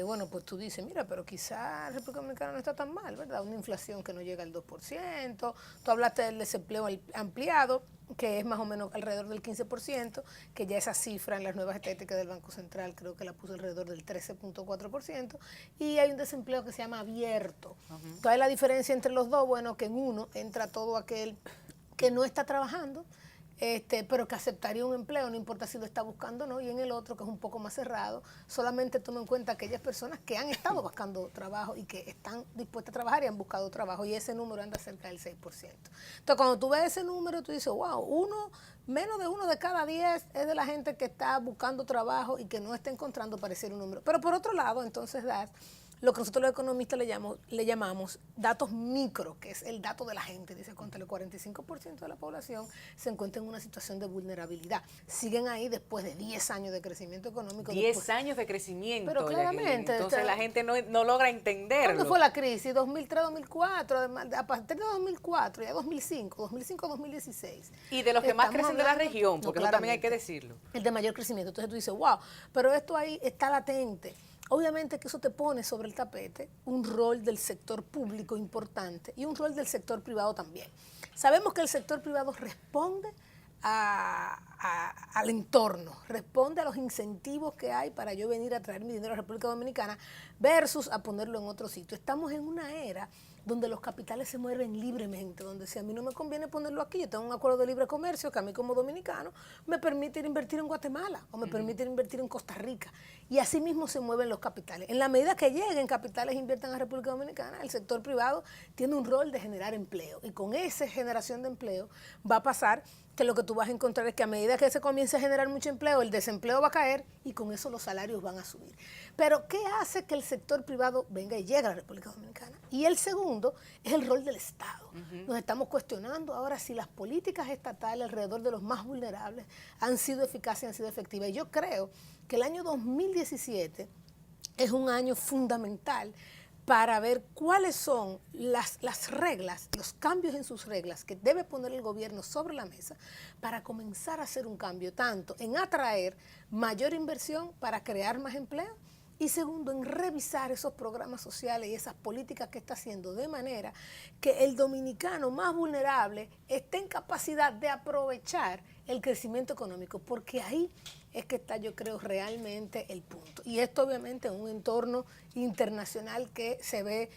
Speaker 7: bueno, pues tú dices, mira, pero quizá la República Dominicana no está tan mal, ¿verdad? Una inflación que no llega al 2%, tú hablaste del desempleo ampliado, que es más o menos alrededor del 15%, que ya esa cifra en las nuevas estéticas del Banco Central creo que la puso alrededor del 13.4%, y hay un desempleo que se llama abierto. ¿Cuál es la diferencia entre los dos? Bueno, que en uno entra todo aquel que no está trabajando, pero que aceptaría un empleo, no importa si lo está buscando o no, y en el otro, que es un poco más cerrado, solamente toma en cuenta aquellas personas que han estado buscando trabajo y que están dispuestas a trabajar y han buscado trabajo, y ese número anda cerca del 6%. Entonces, cuando tú ves ese número, tú dices, wow, menos de 1 de cada 10 es de la gente que está buscando trabajo y que no está encontrando, parecer un número. Pero por otro lado, entonces das lo que nosotros los economistas le llamamos datos micro, que es el dato de la gente. Dice que el 45% de la población se encuentra en una situación de vulnerabilidad. Siguen ahí después de 10 años de crecimiento económico.
Speaker 1: 10 años de crecimiento,
Speaker 7: Pero claramente,
Speaker 1: Jacqueline. Entonces la gente no logra entenderlo.
Speaker 7: ¿Cuándo fue la crisis? 2003, 2004, a partir de 2004, ya 2005, 2016.
Speaker 1: Y de los que más
Speaker 7: Estamos
Speaker 1: crecen de la
Speaker 7: hablando-
Speaker 1: región,
Speaker 7: No,
Speaker 1: porque eso también hay
Speaker 7: claramente.
Speaker 1: que decirlo.
Speaker 7: El de mayor crecimiento. Entonces tú dices, wow, pero esto ahí está latente. Obviamente que eso te pone sobre el tapete un rol del sector público importante y un rol del sector privado también. Sabemos que el sector privado responde al entorno, responde a los incentivos que hay para yo venir a traer mi dinero a la República Dominicana versus a ponerlo en otro sitio. Estamos en una era donde los capitales se mueven libremente, donde si a mí no me conviene ponerlo aquí, yo tengo un acuerdo de libre comercio que a mí como dominicano me permite invertir en Guatemala o me permite invertir en Costa Rica. Y así mismo se mueven los capitales. En la medida que lleguen capitales e inviertan a la República Dominicana, el sector privado tiene un rol de generar empleo. Y con esa generación de empleo va a pasar que lo que tú vas a encontrar es que a medida que se comience a generar mucho empleo, el desempleo va a caer y con eso los salarios van a subir. Pero ¿qué hace que el sector privado venga y llegue a la República Dominicana? Y el segundo es el rol del Estado. Nos estamos cuestionando ahora si las políticas estatales alrededor de los más vulnerables han sido eficaces y han sido efectivas. Y yo creo que el año 2017 es un año fundamental para ver cuáles son las reglas, los cambios en sus reglas que debe poner el gobierno sobre la mesa para comenzar a hacer un cambio, tanto en atraer mayor inversión para crear más empleo, y segundo, en revisar esos programas sociales y esas políticas que está haciendo de manera que el dominicano más vulnerable esté en capacidad de aprovechar el crecimiento económico, porque ahí es que está, yo creo, realmente el punto. Y esto obviamente en un entorno internacional que se ve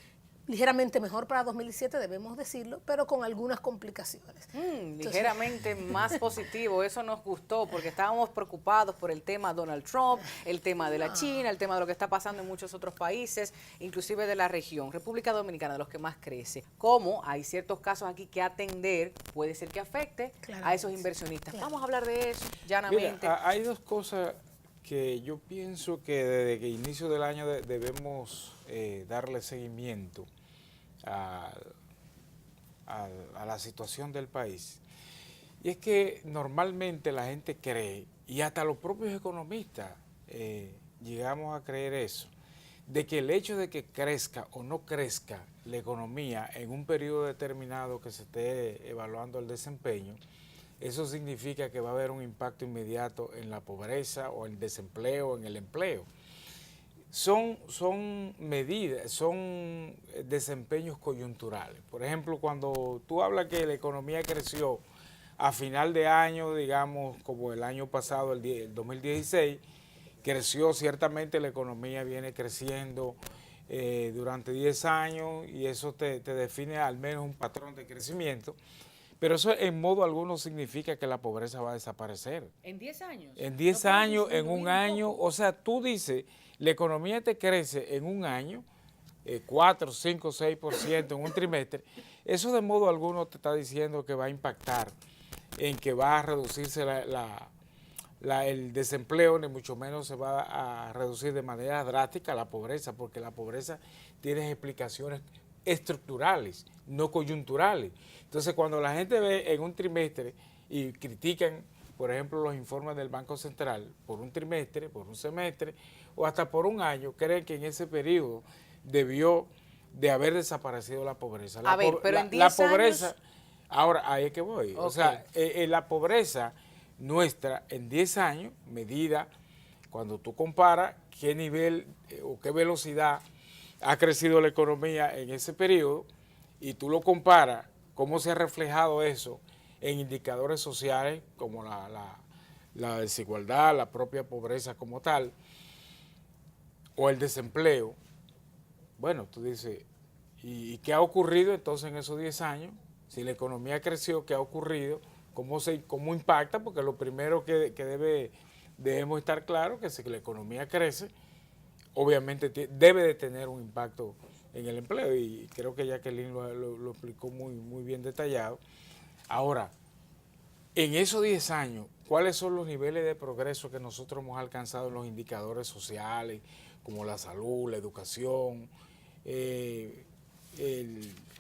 Speaker 7: ligeramente mejor para 2017, debemos decirlo, pero con algunas complicaciones.
Speaker 1: Ligeramente más positivo, eso nos gustó porque estábamos preocupados por el tema Donald Trump, el tema de la China, el tema de lo que está pasando en muchos otros países, inclusive de la región. República Dominicana, de los que más crece. Como hay ciertos casos aquí que atender, puede ser que afecte a esos inversionistas.
Speaker 7: Claro.
Speaker 1: Vamos a hablar de eso llanamente.
Speaker 6: Mira, hay dos cosas que yo pienso que desde que inicio del año debemos darle seguimiento a la situación del país. Y es que normalmente la gente cree, y hasta los propios economistas llegamos a creer eso, de que el hecho de que crezca o no crezca la economía en un periodo determinado que se esté evaluando el desempeño, eso significa que va a haber un impacto inmediato en la pobreza o el desempleo, en el empleo. son medidas, son desempeños coyunturales. Por ejemplo, cuando tú hablas que la economía creció a final de año, digamos, como el año pasado, el 2016, creció ciertamente, la economía viene creciendo durante 10 años y eso te define al menos un patrón de crecimiento. Pero eso en modo alguno significa que la pobreza va a desaparecer.
Speaker 1: ¿En 10 años?
Speaker 6: En 10 años, en un año, o sea, tú dices, la economía te crece en un año, 4, 5, 6% en un trimestre, eso de modo alguno te está diciendo que va a impactar en que va a reducirse el desempleo, ni mucho menos se va a reducir de manera drástica la pobreza, porque la pobreza tiene explicaciones estructurales, no coyunturales. Entonces, cuando la gente ve en un trimestre y critican, por ejemplo, los informes del Banco Central por un trimestre, por un semestre o hasta por un año, creen que en ese periodo debió de haber desaparecido la pobreza.
Speaker 1: Pero en 10
Speaker 6: pobreza,
Speaker 1: años...
Speaker 6: Ahora, ahí es que voy.
Speaker 1: Okay.
Speaker 6: O sea, la pobreza nuestra en 10 años, medida cuando tú comparas qué nivel o qué velocidad ha crecido la economía en ese periodo y tú lo comparas, cómo se ha reflejado eso en indicadores sociales como la desigualdad, la propia pobreza como tal, o el desempleo. Bueno, tú dices, ¿y qué ha ocurrido entonces en esos 10 años? Si la economía creció, ¿qué ha ocurrido? ¿Cómo impacta? Porque lo primero que debemos estar claros que si la economía crece, obviamente debe de tener un impacto en el empleo y creo que Jacqueline lo explicó muy bien detallado. Ahora, en esos 10 años, ¿cuáles son los niveles de progreso que nosotros hemos alcanzado en los indicadores sociales, como la salud, la educación,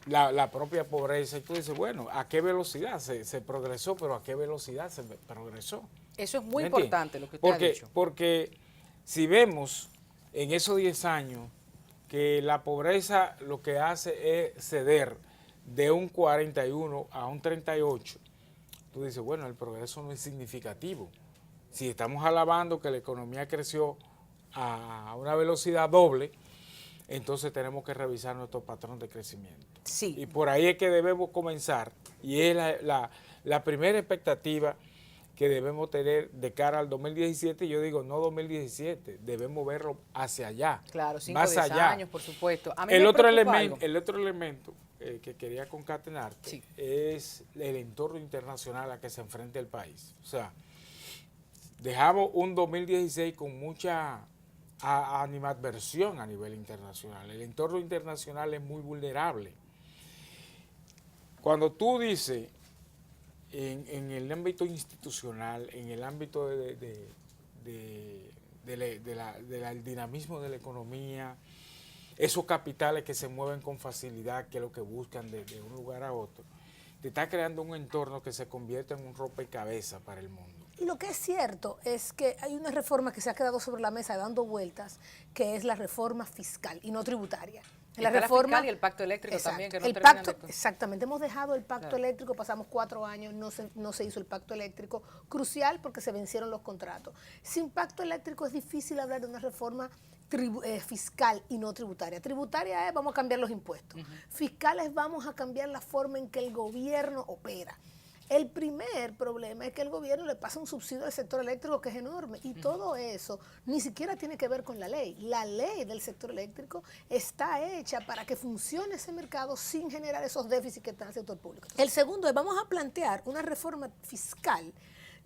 Speaker 6: la propia pobreza? Y tú dices, bueno, ¿a qué velocidad se progresó? Pero ¿a qué velocidad se progresó?
Speaker 1: Eso es muy
Speaker 6: ¿Me
Speaker 1: importante
Speaker 6: entiendes?
Speaker 1: lo que usted ha dicho.
Speaker 6: Porque si vemos en esos 10 años que la pobreza lo que hace es ceder de un 41 a un 38, tú dices, bueno, el progreso no es significativo. Si estamos alabando que la economía creció a una velocidad doble, entonces tenemos que revisar nuestro patrón de crecimiento.
Speaker 1: Sí.
Speaker 6: Y por ahí es que debemos comenzar, y es la primera expectativa que debemos tener de cara al 2017, yo digo no 2017, debemos verlo hacia allá.
Speaker 1: Claro, 5
Speaker 6: más
Speaker 1: o 10
Speaker 6: allá.
Speaker 1: años, por supuesto. A mí
Speaker 6: El
Speaker 1: me
Speaker 6: otro
Speaker 1: preocupa algo.
Speaker 6: elemento que quería concatenarte
Speaker 1: Sí.
Speaker 6: es el entorno internacional a que se enfrenta el país. O sea, dejamos un 2016 con mucha animadversión a nivel internacional. El entorno internacional es muy vulnerable. Cuando tú dices en el ámbito institucional, en el ámbito del dinamismo de la economía, esos capitales que se mueven con facilidad, que es lo que buscan de un lugar a otro, te está creando un entorno que se convierte en un rompecabezas para el mundo.
Speaker 7: Y lo que es cierto es que hay una reforma que se ha quedado sobre la mesa dando vueltas, que es la reforma fiscal y no tributaria.
Speaker 1: La fiscal y el pacto eléctrico también, que no terminan de...
Speaker 7: Exactamente, hemos dejado el pacto eléctrico, pasamos 4 años, no se hizo el pacto eléctrico, crucial porque se vencieron los contratos. Sin pacto eléctrico es difícil hablar de una reforma fiscal y no tributaria. Tributaria es vamos a cambiar los impuestos. Fiscal es vamos a cambiar la forma en que el gobierno opera. El primer problema es que el gobierno le pasa un subsidio al sector eléctrico que es enorme y todo eso ni siquiera tiene que ver con la ley. La ley del sector eléctrico está hecha para que funcione ese mercado sin generar esos déficits que está en el sector público. El segundo es vamos a plantear una reforma fiscal,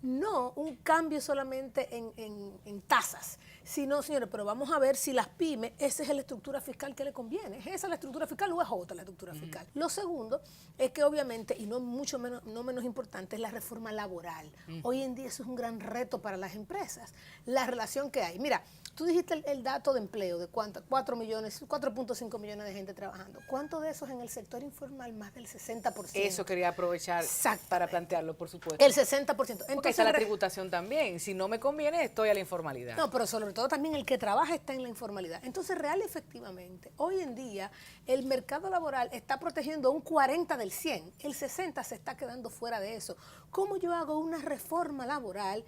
Speaker 7: no un cambio solamente en tasas, sino, señores, pero vamos a ver si las pymes, esa es la estructura fiscal que le conviene. ¿Es esa la estructura fiscal o es otra la estructura fiscal? Lo segundo es que obviamente, y no menos importante, es la reforma laboral. Hoy en día eso es un gran reto para las empresas, la relación que hay. Mira, tú dijiste el dato de empleo, de cuánto, 4.5 millones de gente trabajando. ¿Cuánto de esos en el sector informal? Más del 60%.
Speaker 1: Eso quería aprovechar para plantearlo, por supuesto.
Speaker 7: El 60%. Entonces,
Speaker 1: porque está la tributación también. Si no me conviene, estoy a la informalidad.
Speaker 7: No, pero sobre todo también el que trabaja está en la informalidad. Entonces, real y efectivamente, hoy en día el mercado laboral está protegiendo un 40 del 100. El 60 se está quedando fuera de eso. ¿Cómo yo hago una reforma laboral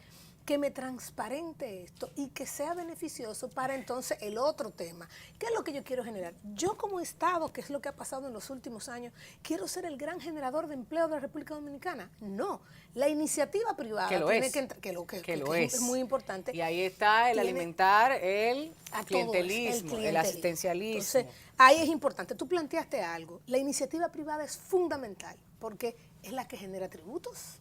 Speaker 7: que me transparente esto y que sea beneficioso para entonces el otro tema. ¿Qué es lo que yo quiero generar? Yo como Estado, que es lo que ha pasado en los últimos años, ¿quiero ser el gran generador de empleo de la República Dominicana? No. La iniciativa privada tiene que entrar, que es muy importante.
Speaker 1: Y ahí está el alimentar el
Speaker 7: a
Speaker 1: clientelismo, el asistencialismo.
Speaker 7: Entonces, ahí es importante. Tú planteaste algo. La iniciativa privada es fundamental porque es la que genera tributos,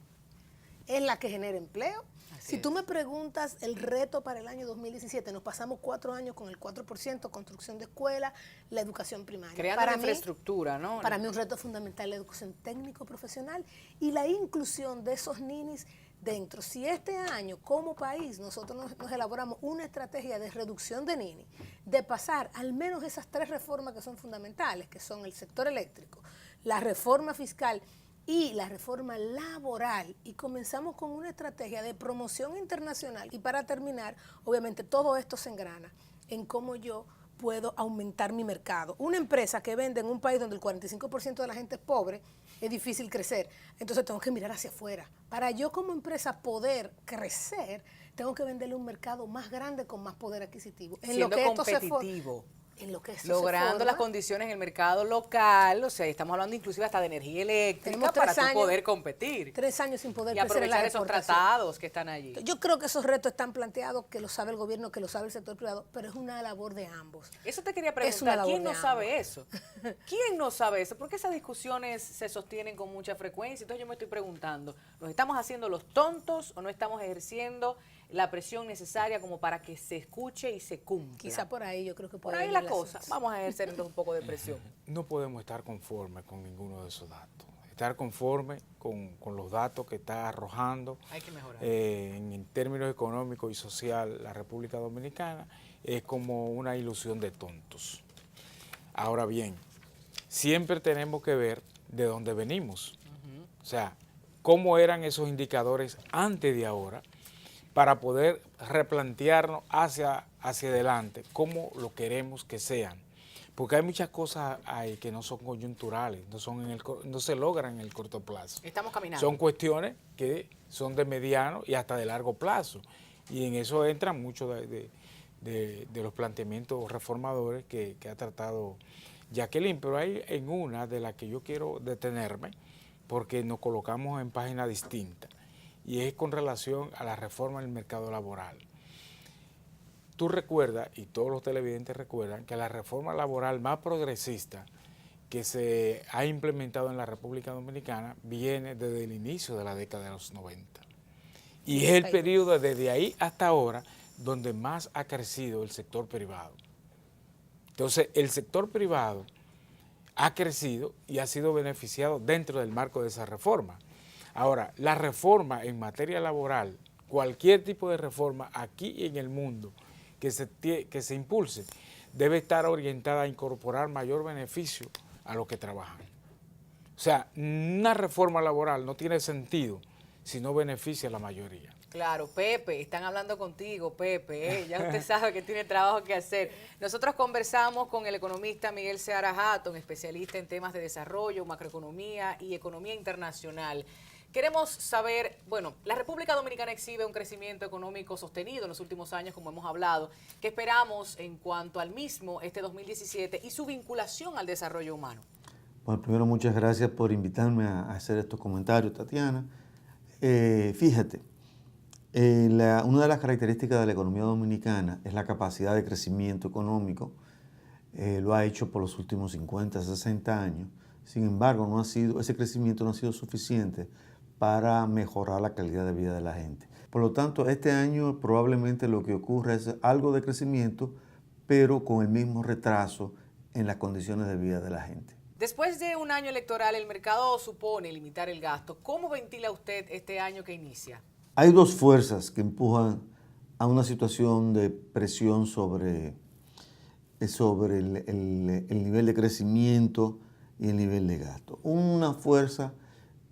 Speaker 7: es la que genera empleo. Si tú me preguntas el reto para el año 2017, nos pasamos 4 años con el 4%, construcción de escuelas, la educación primaria.
Speaker 1: Creando una infraestructura, ¿no?
Speaker 7: Para mí un reto fundamental la educación técnico-profesional y la inclusión de esos ninis dentro. Si este año, como país, nosotros nos elaboramos una estrategia de reducción de ninis, de pasar al menos esas 3 reformas que son fundamentales, que son el sector eléctrico, la reforma fiscal y la reforma laboral, y comenzamos con una estrategia de promoción internacional. Y para terminar, obviamente todo esto se engrana en cómo yo puedo aumentar mi mercado. Una empresa que vende en un país donde el 45% de la gente es pobre, es difícil crecer. Entonces tengo que mirar hacia afuera. Para yo como empresa poder crecer, tengo que venderle un mercado más grande con más poder adquisitivo.
Speaker 1: Siendo competitivo.
Speaker 7: En lo que esto
Speaker 1: logrando las condiciones en el mercado local, o sea, estamos hablando inclusive hasta de energía eléctrica para tú poder competir.
Speaker 7: 3 años sin poder
Speaker 1: y aprovechar esos tratados que están allí.
Speaker 7: Yo creo que esos retos están planteados, que lo sabe el gobierno, que lo sabe el sector privado, pero es una labor de ambos.
Speaker 1: Eso te quería preguntar, ¿quién no sabe eso? ¿Quién no sabe eso? Porque esas discusiones se sostienen con mucha frecuencia. Entonces yo me estoy preguntando, ¿nos estamos haciendo los tontos o no estamos ejerciendo la presión necesaria como para que se escuche y se cumpla?
Speaker 7: Quizá por ahí, yo creo que
Speaker 1: por ahí la cosa. Vamos a ejercer entonces un poco de presión.
Speaker 6: No podemos estar conformes con ninguno de esos datos. Estar conforme con los datos que está arrojando.
Speaker 1: Hay que mejorar.
Speaker 6: En términos económicos y social la República Dominicana es como una ilusión de tontos. Ahora bien, siempre tenemos que ver de dónde venimos. O sea, cómo eran esos indicadores antes de ahora, para poder replantearnos hacia adelante cómo lo queremos que sean. Porque hay muchas cosas ahí que no son coyunturales, no se logran en el corto plazo.
Speaker 1: Estamos caminando.
Speaker 6: Son cuestiones que son de mediano y hasta de largo plazo. Y en eso entran muchos de los planteamientos reformadores que ha tratado Jacqueline. Pero hay en una de las que yo quiero detenerme, porque nos colocamos en páginas distintas. Y es con relación a la reforma del mercado laboral. Tú recuerdas, y todos los televidentes recuerdan, que la reforma laboral más progresista que se ha implementado en la República Dominicana viene desde el inicio de la década de los 90. Y es el periodo desde ahí hasta ahora donde más ha crecido el sector privado. Entonces, el sector privado ha crecido y ha sido beneficiado dentro del marco de esa reforma. Ahora, la reforma en materia laboral, cualquier tipo de reforma aquí y en el mundo que se impulse, debe estar orientada a incorporar mayor beneficio a los que trabajan. O sea, una reforma laboral no tiene sentido si no beneficia a la mayoría.
Speaker 1: Claro, Pepe, están hablando contigo, Pepe, ya usted sabe que tiene trabajo que hacer. Nosotros conversamos con el economista Miguel Seara Hatton, especialista en temas de desarrollo, macroeconomía y economía internacional. Queremos saber, bueno, la República Dominicana exhibe un crecimiento económico sostenido en los últimos años, como hemos hablado. ¿Qué esperamos en cuanto al mismo este 2017 y su vinculación al desarrollo humano?
Speaker 8: Bueno, primero muchas gracias por invitarme a hacer estos comentarios, Tatiana. Fíjate, una de las características de la economía dominicana es la capacidad de crecimiento económico. Lo ha hecho por los últimos 50, 60 años. Sin embargo, ese crecimiento no ha sido suficiente para mejorar la calidad de vida de la gente. Por lo tanto, este año probablemente lo que ocurra es algo de crecimiento, pero con el mismo retraso en las condiciones de vida de la gente.
Speaker 1: Después de un año electoral, el mercado supone limitar el gasto. ¿Cómo ventila usted este año que inicia?
Speaker 8: Hay dos fuerzas que empujan a una situación de presión sobre el nivel de crecimiento y el nivel de gasto. Una fuerza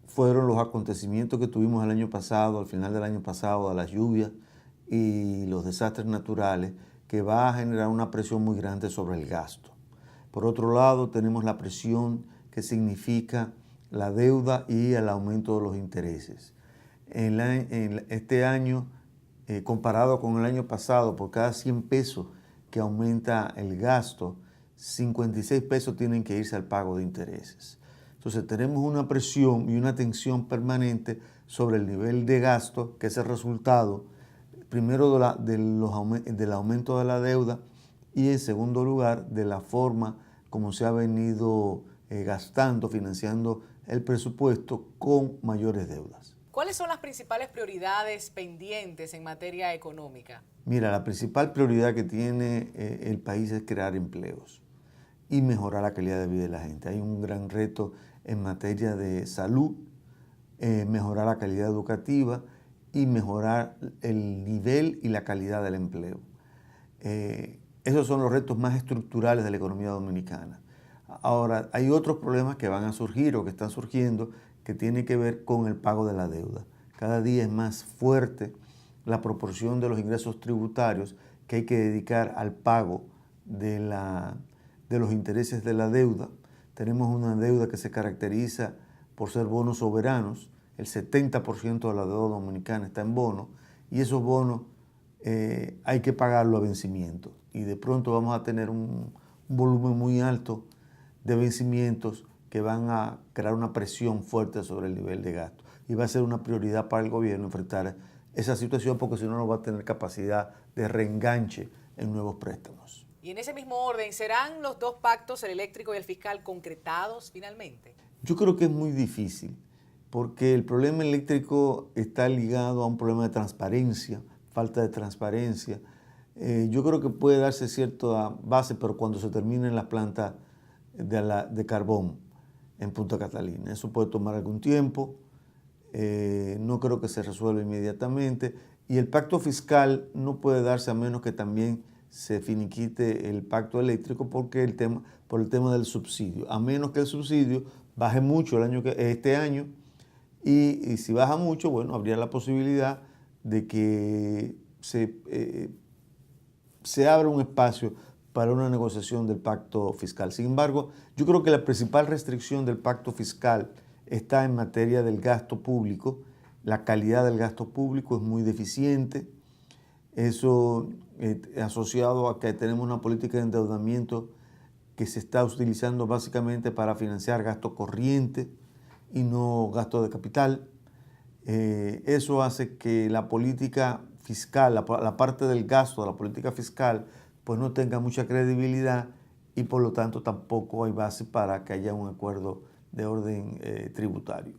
Speaker 8: fueron los acontecimientos que tuvimos el año pasado, al final del año pasado, a las lluvias y los desastres naturales, que va a generar una presión muy grande sobre el gasto. Por otro lado, tenemos la presión que significa la deuda y el aumento de los intereses. Este año comparado con el año pasado, por cada 100 pesos que aumenta el gasto, 56 pesos tienen que irse al pago de intereses. Entonces tenemos una presión y una tensión permanente sobre el nivel de gasto, que es el resultado, primero del aumento de la deuda y en segundo lugar de la forma como se ha venido gastando, financiando el presupuesto con mayores deudas.
Speaker 1: ¿Cuáles son las principales prioridades pendientes en materia económica?
Speaker 8: Mira, la principal prioridad que tiene el país es crear empleos y mejorar la calidad de vida de la gente. Hay un gran reto en materia de salud, mejorar la calidad educativa y mejorar el nivel y la calidad del empleo. Esos son los retos más estructurales de la economía dominicana. Ahora, hay otros problemas que van a surgir o que están surgiendo que tienen que ver con el pago de la deuda. Cada día es más fuerte la proporción de los ingresos tributarios que hay que dedicar al pago de los intereses de la deuda. Tenemos una deuda que se caracteriza por ser bonos soberanos. El 70% de la deuda dominicana está en bonos y esos bonos hay que pagarlo a vencimiento. Y de pronto vamos a tener un volumen muy alto de vencimientos que van a crear una presión fuerte sobre el nivel de gasto. Y va a ser una prioridad para el gobierno enfrentar esa situación porque si no, no va a tener capacidad de reenganche en nuevos préstamos.
Speaker 1: Y en ese mismo orden, ¿serán los dos pactos, el eléctrico y el fiscal, concretados finalmente?
Speaker 8: Yo creo que es muy difícil porque el problema eléctrico está ligado a un problema de transparencia, falta de transparencia. Yo creo que puede darse cierta base, pero cuando se terminen las plantas de carbón en Punta Catalina. Eso puede tomar algún tiempo, no creo que se resuelva inmediatamente. Y el pacto fiscal no puede darse a menos que también se finiquite el pacto eléctrico por el tema del subsidio. A menos que el subsidio baje mucho este año y si baja mucho, bueno, habría la posibilidad de que se abra un espacio para una negociación del pacto fiscal. Sin embargo, yo creo que la principal restricción del pacto fiscal está en materia del gasto público. La calidad del gasto público es muy deficiente. Eso asociado a que tenemos una política de endeudamiento que se está utilizando básicamente para financiar gasto corriente y no gasto de capital. Eso hace que la política fiscal, la parte del gasto de la política fiscal, pues no tenga mucha credibilidad y por lo tanto tampoco hay base para que haya un acuerdo de orden tributario.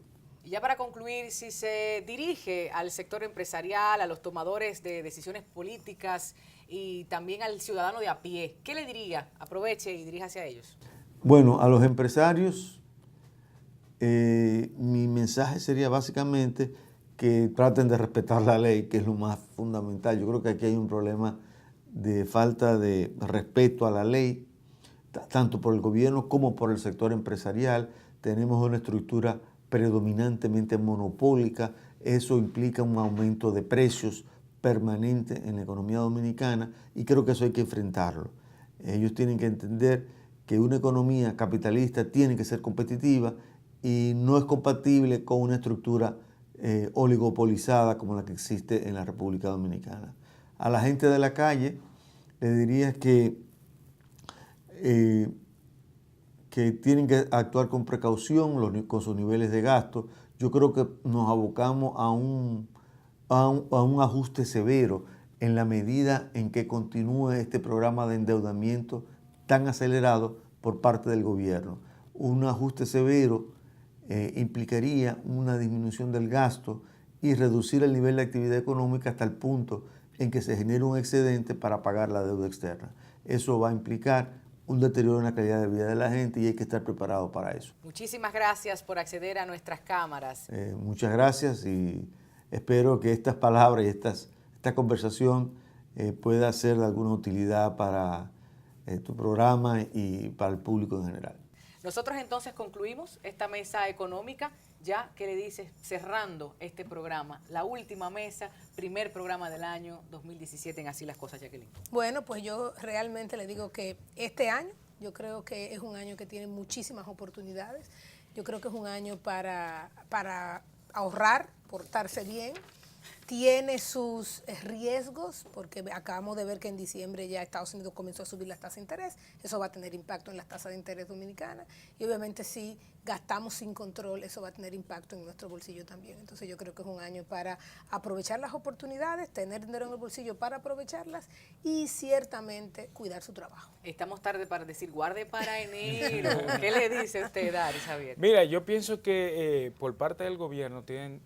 Speaker 1: Y ya para concluir, si se dirige al sector empresarial, a los tomadores de decisiones políticas y también al ciudadano de a pie, ¿qué le diría? Aproveche y diríjase a ellos.
Speaker 8: Bueno, a los empresarios, mi mensaje sería básicamente que traten de respetar la ley, que es lo más fundamental. Yo creo que aquí hay un problema de falta de respeto a la ley, tanto por el gobierno como por el sector empresarial. Tenemos una estructura predominantemente monopólica, eso implica un aumento de precios permanente en la economía dominicana y creo que eso hay que enfrentarlo. Ellos tienen que entender que una economía capitalista tiene que ser competitiva y no es compatible con una estructura oligopolizada como la que existe en la República Dominicana. A la gente de la calle le diría que tienen que actuar con precaución con sus niveles de gasto. Yo creo que nos abocamos a un ajuste severo en la medida en que continúe este programa de endeudamiento tan acelerado por parte del gobierno. Un ajuste severo implicaría una disminución del gasto y reducir el nivel de actividad económica hasta el punto en que se genere un excedente para pagar la deuda externa. Eso va a implicar un deterioro en la calidad de vida de la gente y hay que estar preparado para eso.
Speaker 1: Muchísimas gracias por acceder a nuestras cámaras.
Speaker 8: Muchas gracias y espero que estas palabras y esta conversación pueda ser de alguna utilidad para tu programa y para el público en general.
Speaker 1: Nosotros entonces concluimos esta mesa económica, ya que le dice, cerrando este programa, la última mesa, primer programa del año 2017 en Así las Cosas, Jacqueline.
Speaker 7: Bueno, pues yo realmente le digo que este año, yo creo que es un año que tiene muchísimas oportunidades. Yo creo que es un año para ahorrar, portarse bien, tiene sus riesgos, porque acabamos de ver que en diciembre ya Estados Unidos comenzó a subir las tasas de interés, eso va a tener impacto en las tasas de interés dominicanas, y obviamente si gastamos sin control, eso va a tener impacto en nuestro bolsillo también. Entonces yo creo que es un año para aprovechar las oportunidades, tener dinero en el bolsillo para aprovecharlas y ciertamente cuidar su trabajo.
Speaker 1: Estamos tarde para decir, guarde para enero. ¿Qué le dice usted, Dari, Javier?
Speaker 6: Mira, yo pienso que por parte del gobierno tienen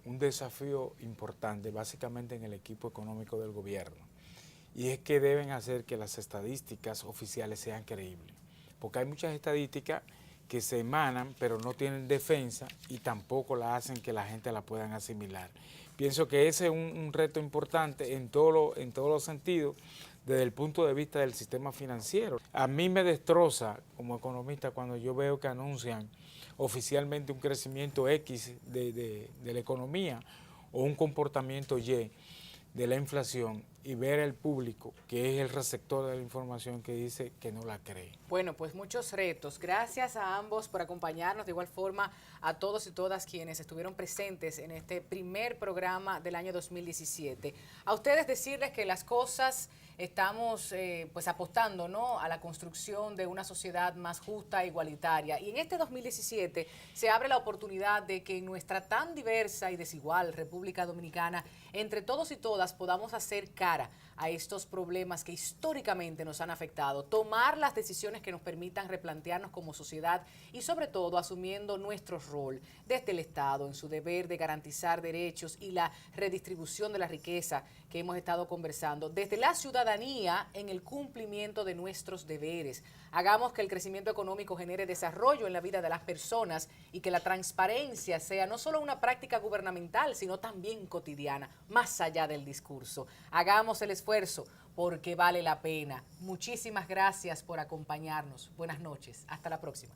Speaker 6: un desafío importante, básicamente en el equipo económico del gobierno, y es que deben hacer que las estadísticas oficiales sean creíbles, porque hay muchas estadísticas que se emanan, pero no tienen defensa y tampoco la hacen que la gente la puedan asimilar. Pienso que ese es un reto importante en todos los sentidos, desde el punto de vista del sistema financiero. A mí me destroza como economista cuando yo veo que anuncian oficialmente un crecimiento X de la economía o un comportamiento Y de la inflación y ver al público, que es el receptor de la información, que dice que no la cree.
Speaker 1: Bueno, pues muchos retos. Gracias a ambos por acompañarnos, de igual forma a todos y todas quienes estuvieron presentes en este primer programa del año 2017. A ustedes decirles que las cosas estamos pues apostando, ¿no?, a la construcción de una sociedad más justa e igualitaria. Y en este 2017 se abre la oportunidad de que en nuestra tan diversa y desigual República Dominicana, entre todos y todas podamos hacer cara a estos problemas que históricamente nos han afectado, tomar las decisiones que nos permitan replantearnos como sociedad y sobre todo asumiendo nuestro rol desde el Estado en su deber de garantizar derechos y la redistribución de la riqueza que hemos estado conversando, desde la ciudadanía en el cumplimiento de nuestros deberes. Hagamos que el crecimiento económico genere desarrollo en la vida de las personas y que la transparencia sea no solo una práctica gubernamental, sino también cotidiana, más allá del discurso. Hagamos el esfuerzo porque vale la pena. Muchísimas gracias por acompañarnos. Buenas noches. Hasta la próxima.